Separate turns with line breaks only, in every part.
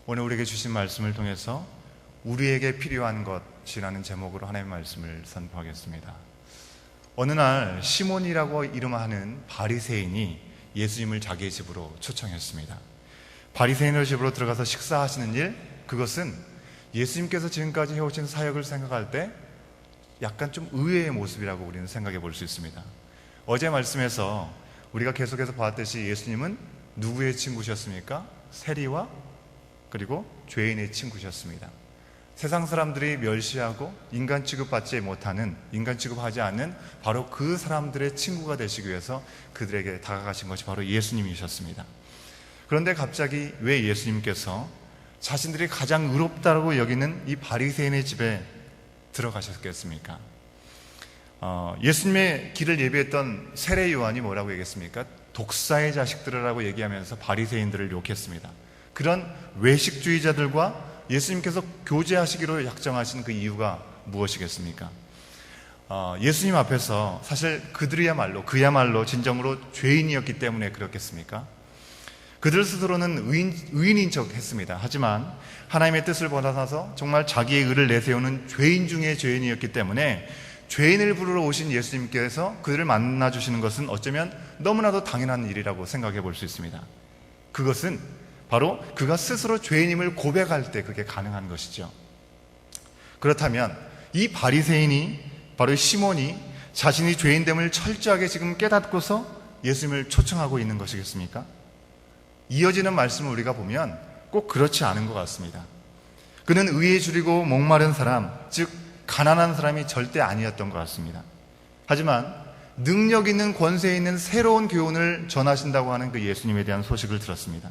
오늘 우리에게 주신 말씀을 통해서 우리에게 필요한 것이라는 제목으로 하나님의 말씀을 선포하겠습니다. 어느 날 시몬이라고 이름하는 바리새인이 예수님을 자기의 집으로 초청했습니다. 바리새인의 집으로 들어가서 식사하시는 일, 그것은 예수님께서 지금까지 해오신 사역을 생각할 때 약간 좀 의외의 모습이라고 우리는 생각해 볼 수 있습니다. 어제 말씀에서 우리가 계속해서 봤듯이 예수님은 누구의 친구셨습니까? 세리와 그리고 죄인의 친구셨습니다. 세상 사람들이 멸시하고 인간 취급받지 못하는, 인간 취급하지 않는 바로 그 사람들의 친구가 되시기 위해서 그들에게 다가가신 것이 바로 예수님이셨습니다. 그런데 갑자기 왜 예수님께서 자신들이 가장 의롭다고 여기는 이 바리새인의 집에 들어가셨겠습니까? 예수님의 길을 예비했던 세례 요한이 뭐라고 얘기했습니까? 독사의 자식들이라고 얘기하면서 바리새인들을 욕했습니다. 그런 외식주의자들과 예수님께서 교제하시기로 약정하신 그 이유가 무엇이겠습니까? 예수님 앞에서 사실 그야말로 진정으로 죄인이었기 때문에 그렇겠습니까? 그들 스스로는 의인인 척 했습니다. 하지만 하나님의 뜻을 벗어나서 정말 자기의 의를 내세우는 죄인 중에 죄인이었기 때문에 죄인을 부르러 오신 예수님께서 그들을 만나주시는 것은 어쩌면 너무나도 당연한 일이라고 생각해 볼 수 있습니다. 그것은 바로 그가 스스로 죄인임을 고백할 때 그게 가능한 것이죠. 그렇다면 이 바리새인이, 바로 시몬이 자신이 죄인됨을 철저하게 지금 깨닫고서 예수님을 초청하고 있는 것이겠습니까? 이어지는 말씀을 우리가 보면 꼭 그렇지 않은 것 같습니다. 그는 의에 줄이고 목마른 사람, 즉 가난한 사람이 절대 아니었던 것 같습니다. 하지만 능력 있는, 권세 있는 새로운 교훈을 전하신다고 하는 그 예수님에 대한 소식을 들었습니다.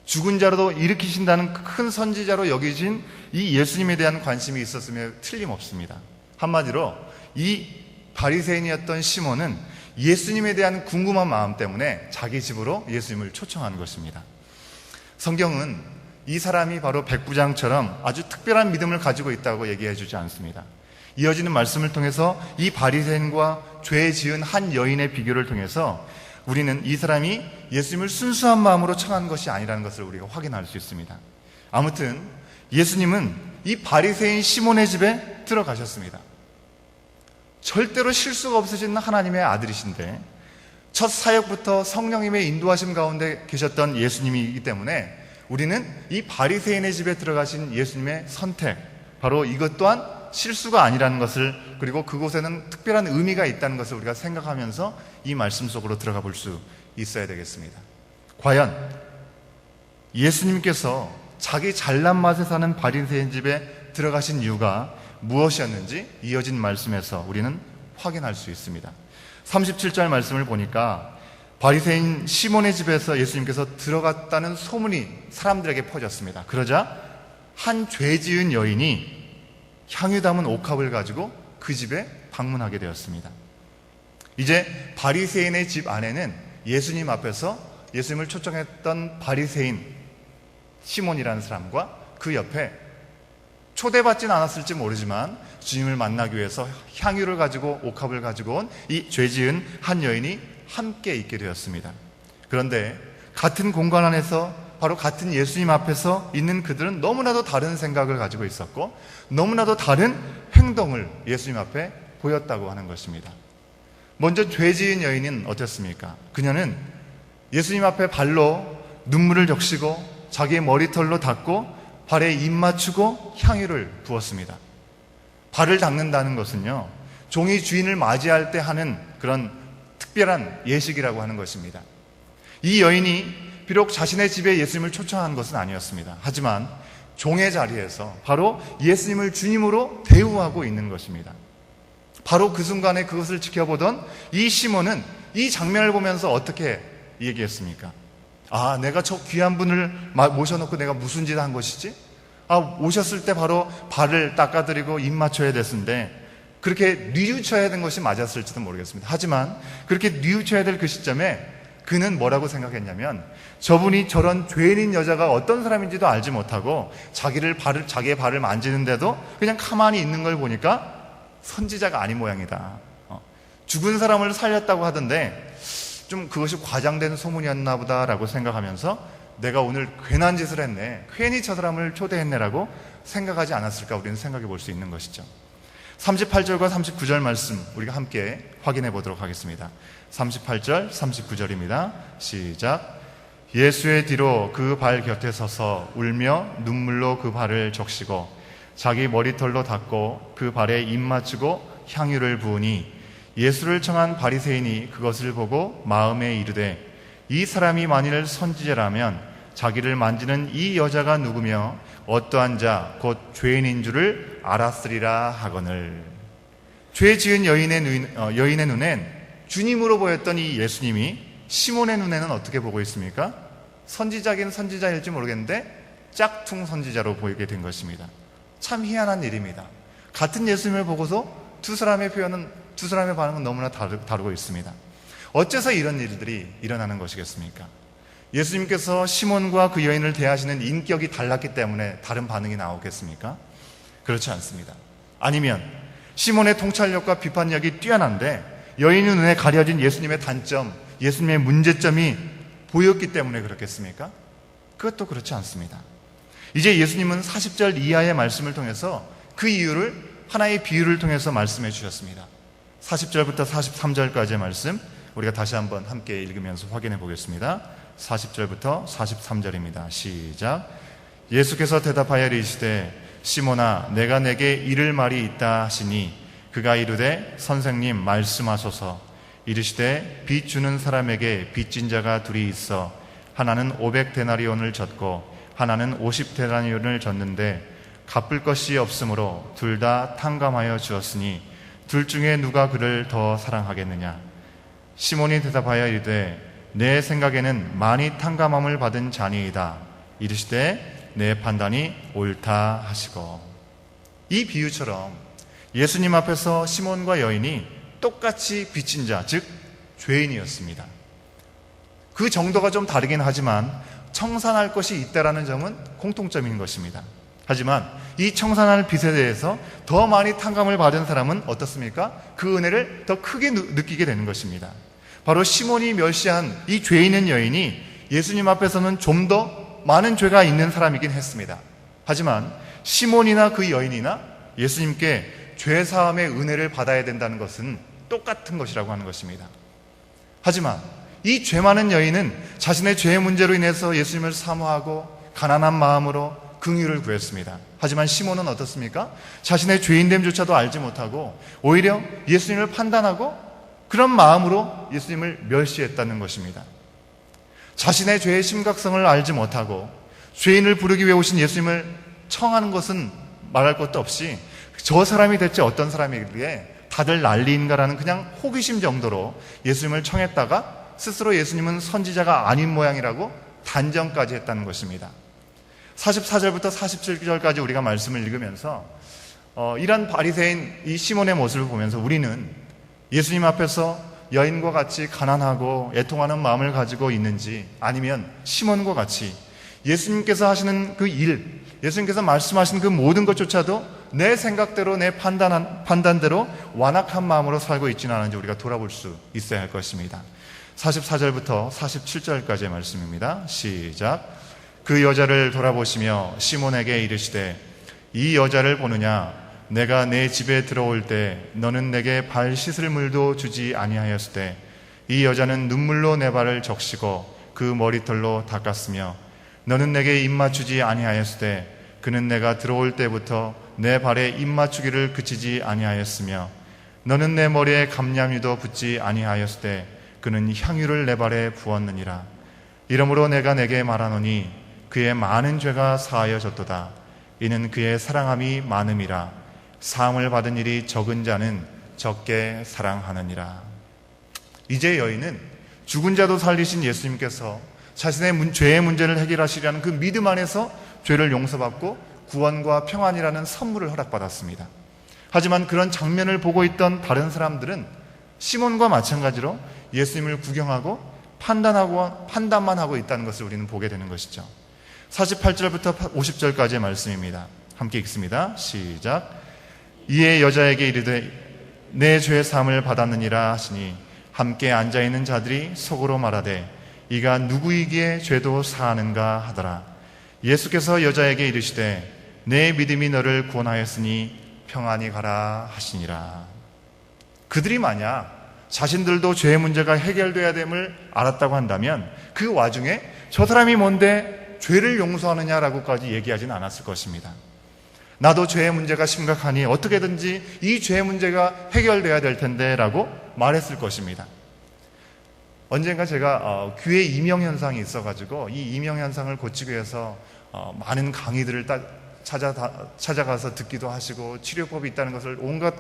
죽은 자로도 일으키신다는 큰 선지자로 여기신 이 예수님에 대한 관심이 있었으며 틀림없습니다. 한마디로 이 바리새인이었던 시몬은 예수님에 대한 궁금한 마음 때문에 자기 집으로 예수님을 초청한 것입니다. 성경은 이 사람이 바로 백부장처럼 아주 특별한 믿음을 가지고 있다고 얘기해 주지 않습니다. 이어지는 말씀을 통해서 이 바리새인과 죄 지은 한 여인의 비교를 통해서 우리는 이 사람이 예수님을 순수한 마음으로 청한 것이 아니라는 것을 우리가 확인할 수 있습니다. 아무튼 예수님은 이 바리새인 시몬의 집에 들어가셨습니다. 절대로 실수가 없으신 하나님의 아들이신데 첫 사역부터 성령님의 인도하심 가운데 계셨던 예수님이기 때문에 우리는 이 바리새인의 집에 들어가신 예수님의 선택, 바로 이것 또한 실수가 아니라는 것을, 그리고 그곳에는 특별한 의미가 있다는 것을 우리가 생각하면서 이 말씀 속으로 들어가 볼 수 있어야 되겠습니다. 과연 예수님께서 자기 잘난 맛에 사는 바리새인 집에 들어가신 이유가 무엇이었는지 이어진 말씀에서 우리는 확인할 수 있습니다. 37절 말씀을 보니까 바리새인 시몬의 집에서 예수님께서 들어갔다는 소문이 사람들에게 퍼졌습니다. 그러자 한 죄 지은 여인이 향유 담은 옥합을 가지고 그 집에 방문하게 되었습니다. 이제 바리새인의 집 안에는 예수님 앞에서 예수님을 초청했던 바리새인 시몬이라는 사람과 그 옆에 초대받지는 않았을지 모르지만 주님을 만나기 위해서 향유를 가지고 옥합을 가지고 온 이 죄 지은 한 여인이 함께 있게 되었습니다. 그런데 같은 공간 안에서 바로 같은 예수님 앞에서 있는 그들은 너무나도 다른 생각을 가지고 있었고 너무나도 다른 행동을 예수님 앞에 보였다고 하는 것입니다. 먼저 죄 지은 여인은 어땠습니까? 그녀는 예수님 앞에 발로 눈물을 적시고 자기의 머리털로 닦고 발에 입 맞추고 향유를 부었습니다. 발을 닦는다는 것은요, 종이 주인을 맞이할 때 하는 그런 특별한 예식이라고 하는 것입니다. 이 여인이 비록 자신의 집에 예수님을 초청한 것은 아니었습니다. 하지만 종의 자리에서 바로 예수님을 주님으로 대우하고 있는 것입니다. 바로 그 순간에 그것을 지켜보던 이 시몬은 이 장면을 보면서 어떻게 얘기했습니까? 아, 내가 저 귀한 분을 모셔놓고 내가 무슨 짓을 한 것이지? 오셨을 때 바로 발을 닦아드리고 입 맞춰야 됐는데 그렇게 뉘우쳐야 된 것이 맞았을지도 모르겠습니다. 하지만 그렇게 뉘우쳐야 될 그 시점에 그는 뭐라고 생각했냐면 저분이 저런 죄인인 여자가 어떤 사람인지도 알지 못하고 자기의 발을 만지는데도 그냥 가만히 있는 걸 보니까 선지자가 아닌 모양이다. 죽은 사람을 살렸다고 하던데 좀 그것이 과장된 소문이었나 보다라고 생각하면서 내가 오늘 괜한 짓을 했네, 괜히 저 사람을 초대했네라고 생각하지 않았을까 우리는 생각해 볼 수 있는 것이죠. 38절과 39절 말씀 우리가 함께 확인해 보도록 하겠습니다. 38절, 39절입니다. 시작. 예수의 뒤로 그 발 곁에 서서 울며 눈물로 그 발을 적시고 자기 머리털로 닦고 그 발에 입 맞추고 향유를 부으니 예수를 청한 바리새인이 그것을 보고 마음에 이르되 이 사람이 만일 선지자라면 자기를 만지는 이 여자가 누구며 어떠한 자 곧 죄인인 줄을 알았으리라 하거늘. 죄 지은 여인의 눈엔 주님으로 보였던 이 예수님이 시몬의 눈에는 어떻게 보고 있습니까? 선지자긴 선지자일지 모르겠는데 짝퉁 선지자로 보이게 된 것입니다. 참 희한한 일입니다. 같은 예수님을 보고서 두 사람의 반응은 너무나 다르고 있습니다. 어째서 이런 일들이 일어나는 것이겠습니까? 예수님께서 시몬과 그 여인을 대하시는 인격이 달랐기 때문에 다른 반응이 나오겠습니까? 그렇지 않습니다. 아니면 시몬의 통찰력과 비판력이 뛰어난데 여인의 눈에 가려진 예수님의 단점, 예수님의 문제점이 보였기 때문에 그렇겠습니까? 그것도 그렇지 않습니다. 이제 예수님은 40절 이하의 말씀을 통해서 그 이유를 하나의 비유를 통해서 말씀해 주셨습니다. 40절부터 43절까지의 말씀 우리가 다시 한번 함께 읽으면서 확인해 보겠습니다. 40절부터 43절입니다. 시작. 예수께서 대답하여 이르시되 시몬아 내가 내게 이를 말이 있다 하시니 그가 이르되 선생님 말씀하소서. 이르시되 빚 주는 사람에게 빚진 자가 둘이 있어 하나는 500데나리온을 졌고 하나는 50데나리온을 졌는데 갚을 것이 없으므로 둘 다 탕감하여 주었으니 둘 중에 누가 그를 더 사랑하겠느냐. 시몬이 대답하여 이르되 내 생각에는 많이 탕감함을 받은 자니이다. 이르시되 내 판단이 옳다 하시고. 이 비유처럼 예수님 앞에서 시몬과 여인이 똑같이 빚진 자, 즉 죄인이었습니다. 그 정도가 좀 다르긴 하지만 청산할 것이 있다라는 점은 공통점인 것입니다. 하지만 이 청산할 빚에 대해서 더 많이 탕감을 받은 사람은 어떻습니까? 그 은혜를 더 크게 느끼게 되는 것입니다. 바로 시몬이 멸시한 이 죄 있는 여인이 예수님 앞에서는 좀 더 많은 죄가 있는 사람이긴 했습니다. 하지만 시몬이나 그 여인이나 예수님께 죄사함의 은혜를 받아야 된다는 것은 똑같은 것이라고 하는 것입니다. 하지만 이 죄 많은 여인은 자신의 죄의 문제로 인해서 예수님을 사모하고 가난한 마음으로 긍휼을 구했습니다. 하지만 시몬은 어떻습니까? 자신의 죄인됨조차도 알지 못하고 오히려 예수님을 판단하고 그런 마음으로 예수님을 멸시했다는 것입니다. 자신의 죄의 심각성을 알지 못하고 죄인을 부르기 위해 오신 예수님을 청하는 것은 말할 것도 없이 저 사람이 대체 어떤 사람이기에 다들 난리인가라는 그냥 호기심 정도로 예수님을 청했다가 스스로 예수님은 선지자가 아닌 모양이라고 단정까지 했다는 것입니다. 44절부터 47절까지 우리가 말씀을 읽으면서 이런 바리새인 이 시몬의 모습을 보면서 우리는 예수님 앞에서 여인과 같이 가난하고 애통하는 마음을 가지고 있는지 아니면 시몬과 같이 예수님께서 하시는 그 일, 예수님께서 말씀하신 그 모든 것조차도 내 생각대로 내 판단대로 완악한 마음으로 살고 있지는 않은지 우리가 돌아볼 수 있어야 할 것입니다. 44절부터 47절까지의 말씀입니다. 시작. 그 여자를 돌아보시며 시몬에게 이르시되 이 여자를 보느냐. 내가 내 집에 들어올 때 너는 내게 발 씻을 물도 주지 아니하였을 때 이 여자는 눈물로 내 발을 적시고 그 머리털로 닦았으며 너는 내게 입 맞추지 아니하였을 때 그는 내가 들어올 때부터 내 발에 입 맞추기를 그치지 아니하였으며 너는 내 머리에 감람유도 붓지 아니하였을 때 그는 향유를 내 발에 부었느니라. 이러므로 내가 내게 말하노니 그의 많은 죄가 사하여졌도다. 이는 그의 사랑함이 많음이라. 사함을 받은 일이 적은 자는 적게 사랑하느니라. 이제 여인은 죽은 자도 살리신 예수님께서 자신의 죄의 문제를 해결하시려는 그 믿음 안에서 죄를 용서받고 구원과 평안이라는 선물을 허락받았습니다. 하지만 그런 장면을 보고 있던 다른 사람들은 시몬과 마찬가지로 예수님을 구경하고 판단만 하고 있다는 것을 우리는 보게 되는 것이죠. 48절부터 50절까지의 말씀입니다. 함께 읽습니다. 시작. 이에 여자에게 이르되 내 죄 사함을 받았느니라 하시니 함께 앉아있는 자들이 속으로 말하되 이가 누구이기에 죄도 사하는가 하더라. 예수께서 여자에게 이르시되 내 믿음이 너를 구원하였으니 평안히 가라 하시니라. 그들이 만약 자신들도 죄의 문제가 해결돼야 됨을 알았다고 한다면 그 와중에 저 사람이 뭔데 죄를 용서하느냐라고까지 얘기하진 않았을 것입니다. 나도 죄의 문제가 심각하니 어떻게든지 이 죄의 문제가 해결돼야 될 텐데 라고 말했을 것입니다. 언젠가 제가 귀에 이명현상이 있어가지고 이 이명현상을 고치기 위해서 많은 강의들을 찾아가서 듣기도 하시고 치료법이 있다는 것을 온갖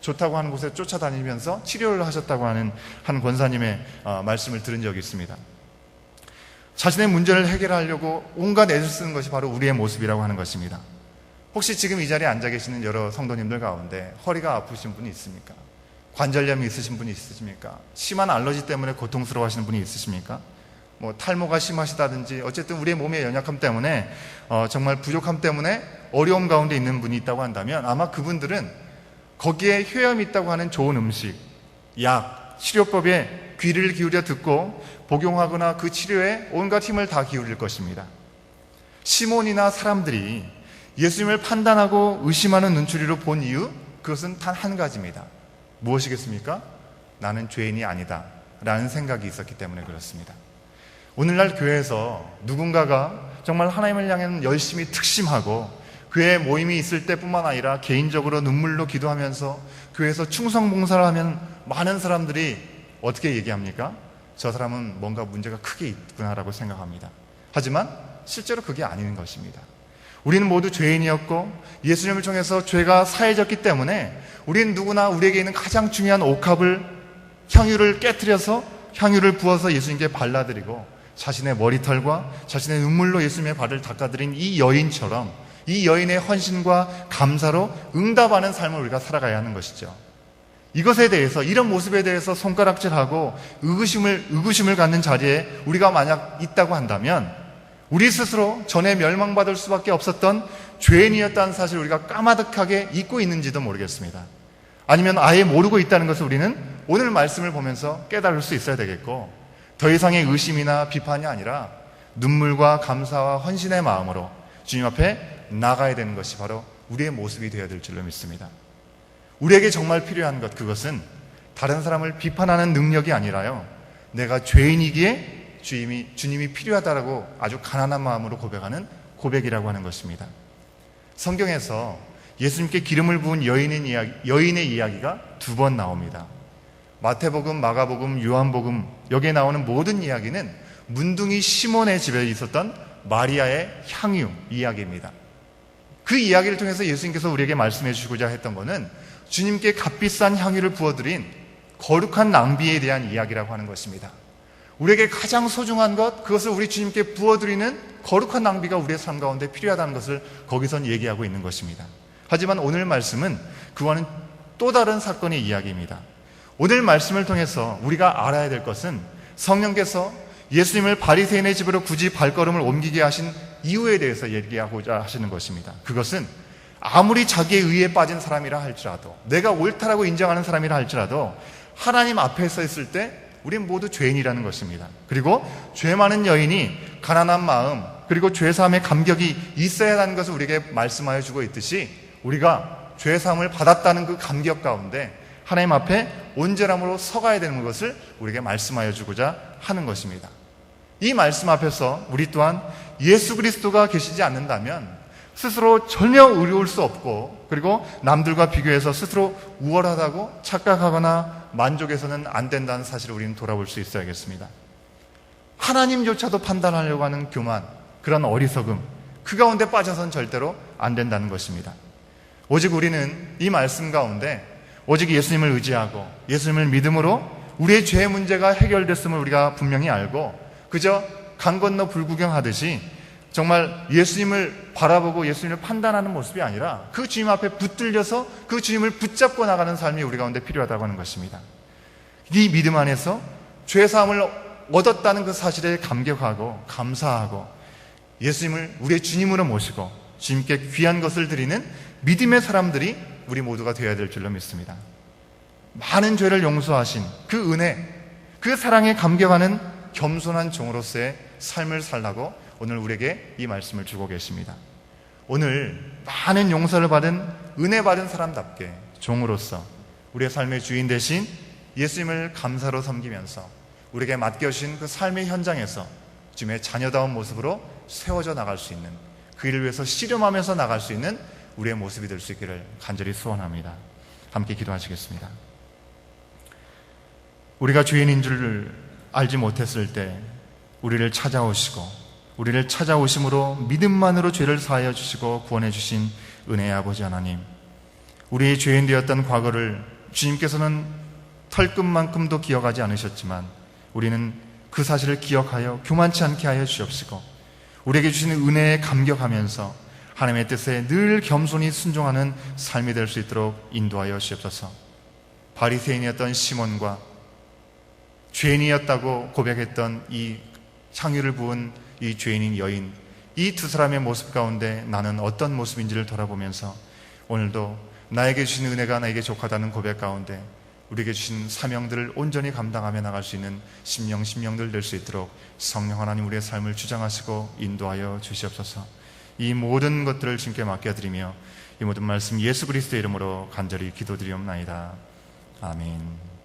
좋다고 하는 곳에 쫓아다니면서 치료를 하셨다고 하는 한 권사님의 말씀을 들은 적이 있습니다. 자신의 문제를 해결하려고 온갖 애를 쓰는 것이 바로 우리의 모습이라고 하는 것입니다. 혹시 지금 이 자리에 앉아 계시는 여러 성도님들 가운데 허리가 아프신 분이 있습니까? 관절염이 있으신 분이 있으십니까? 심한 알러지 때문에 고통스러워하시는 분이 있으십니까? 탈모가 심하시다든지 어쨌든 우리의 몸의 연약함 때문에 정말 부족함 때문에 어려움 가운데 있는 분이 있다고 한다면 아마 그분들은 거기에 효염이 있다고 하는 좋은 음식, 약, 치료법에 귀를 기울여 듣고 복용하거나 그 치료에 온갖 힘을 다 기울일 것입니다. 시몬이나 사람들이 예수님을 판단하고 의심하는 눈초리로 본 이유, 그것은 단 한 가지입니다. 무엇이겠습니까? 나는 죄인이 아니다 라는 생각이 있었기 때문에 그렇습니다. 오늘날 교회에서 누군가가 정말 하나님을 향해 열심히 특심하고 교회 모임이 있을 때뿐만 아니라 개인적으로 눈물로 기도하면서 교회에서 충성봉사를 하면 많은 사람들이 어떻게 얘기합니까? 저 사람은 뭔가 문제가 크게 있구나라고 생각합니다. 하지만 실제로 그게 아닌 것입니다. 우리는 모두 죄인이었고 예수님을 통해서 죄가 사해졌기 때문에 우리는 누구나 우리에게 있는 가장 중요한 옥합을, 향유를 깨트려서 향유를 부어서 예수님께 발라드리고 자신의 머리털과 자신의 눈물로 예수님의 발을 닦아드린 이 여인처럼 이 여인의 헌신과 감사로 응답하는 삶을 우리가 살아가야 하는 것이죠. 이것에 대해서, 이런 모습에 대해서 손가락질하고 의구심을 갖는 자리에 우리가 만약 있다고 한다면 우리 스스로 전에 멸망받을 수밖에 없었던 죄인이었다는 사실을 우리가 까마득하게 잊고 있는지도 모르겠습니다. 아니면 아예 모르고 있다는 것을 우리는 오늘 말씀을 보면서 깨달을 수 있어야 되겠고, 더 이상의 의심이나 비판이 아니라 눈물과 감사와 헌신의 마음으로 주님 앞에 나가야 되는 것이 바로 우리의 모습이 되어야 될 줄로 믿습니다. 우리에게 정말 필요한 것, 그것은 다른 사람을 비판하는 능력이 아니라요, 내가 죄인이기에 주님이 필요하다라고 아주 가난한 마음으로 고백하는 고백이라고 하는 것입니다. 성경에서 예수님께 기름을 부은 여인의 이야기가 2번 나옵니다. 마태복음, 마가복음, 요한복음, 여기에 나오는 모든 이야기는 문둥이 시몬의 집에 있었던 마리아의 향유 이야기입니다. 그 이야기를 통해서 예수님께서 우리에게 말씀해 주시고자 했던 것은 주님께 값비싼 향유를 부어드린 거룩한 낭비에 대한 이야기라고 하는 것입니다. 우리에게 가장 소중한 것, 그것을 우리 주님께 부어드리는 거룩한 낭비가 우리의 삶 가운데 필요하다는 것을 거기선 얘기하고 있는 것입니다. 하지만 오늘 말씀은 그와는 또 다른 사건의 이야기입니다. 오늘 말씀을 통해서 우리가 알아야 될 것은 성령께서 예수님을 바리새인의 집으로 굳이 발걸음을 옮기게 하신 이유에 대해서 얘기하고자 하시는 것입니다. 그것은 아무리 자기의 의에 빠진 사람이라 할지라도, 내가 옳다라고 인정하는 사람이라 할지라도 하나님 앞에 서 있을 때 우린 모두 죄인이라는 것입니다. 그리고 죄 많은 여인이 가난한 마음, 그리고 죄사함의 감격이 있어야 하는 것을 우리에게 말씀하여 주고 있듯이 우리가 죄사함을 받았다는 그 감격 가운데 하나님 앞에 온전함으로 서가야 되는 것을 우리에게 말씀하여 주고자 하는 것입니다. 이 말씀 앞에서 우리 또한 예수 그리스도가 계시지 않는다면 스스로 전혀 의로울 수 없고, 그리고 남들과 비교해서 스스로 우월하다고 착각하거나 만족해서는 안 된다는 사실을 우리는 돌아볼 수 있어야겠습니다. 하나님조차도 판단하려고 하는 교만, 그런 어리석음, 그 가운데 빠져서는 절대로 안 된다는 것입니다. 오직 우리는 이 말씀 가운데 오직 예수님을 의지하고 예수님을 믿음으로 우리의 죄의 문제가 해결됐음을 우리가 분명히 알고, 그저 강 건너 불구경하듯이 정말 예수님을 바라보고 예수님을 판단하는 모습이 아니라 그 주님 앞에 붙들려서 그 주님을 붙잡고 나가는 삶이 우리 가운데 필요하다고 하는 것입니다. 이 믿음 안에서 죄사함을 얻었다는 그 사실에 감격하고 감사하고 예수님을 우리의 주님으로 모시고 주님께 귀한 것을 드리는 믿음의 사람들이 우리 모두가 되어야 될 줄로 믿습니다. 많은 죄를 용서하신 그 은혜, 그 사랑에 감격하는 겸손한 종으로서의 삶을 살라고 오늘 우리에게 이 말씀을 주고 계십니다. 오늘 많은 용서를 받은 은혜 받은 사람답게 종으로서 우리의 삶의 주인 대신 예수님을 감사로 섬기면서 우리에게 맡겨주신 그 삶의 현장에서 주님의 자녀다운 모습으로 세워져 나갈 수 있는, 그 일을 위해서 씨름하면서 나갈 수 있는 우리의 모습이 될 수 있기를 간절히 소원합니다. 함께 기도하시겠습니다. 우리가 죄인인 줄 알지 못했을 때 우리를 찾아오시고 우리를 찾아오심으로 믿음만으로 죄를 사하여 주시고 구원해 주신 은혜의 아버지 하나님, 우리의 죄인 되었던 과거를 주님께서는 털끝만큼도 기억하지 않으셨지만 우리는 그 사실을 기억하여 교만치 않게 하여 주옵시고 우리에게 주시는 은혜에 감격하면서 하나님의 뜻에 늘 겸손히 순종하는 삶이 될 수 있도록 인도하여 주옵소서. 바리새인이었던 시몬과 죄인이었다고 고백했던 이 향유를 부은 이 죄인인 여인, 이 두 사람의 모습 가운데 나는 어떤 모습인지를 돌아보면서 오늘도 나에게 주신 은혜가 나에게 족하다는 고백 가운데 우리에게 주신 사명들을 온전히 감당하며 나갈 수 있는 심령들 될 수 있도록 성령 하나님 우리의 삶을 주장하시고 인도하여 주시옵소서. 이 모든 것들을 주님께 맡겨드리며 이 모든 말씀 예수 그리스도의 이름으로 간절히 기도드리옵나이다. 아멘.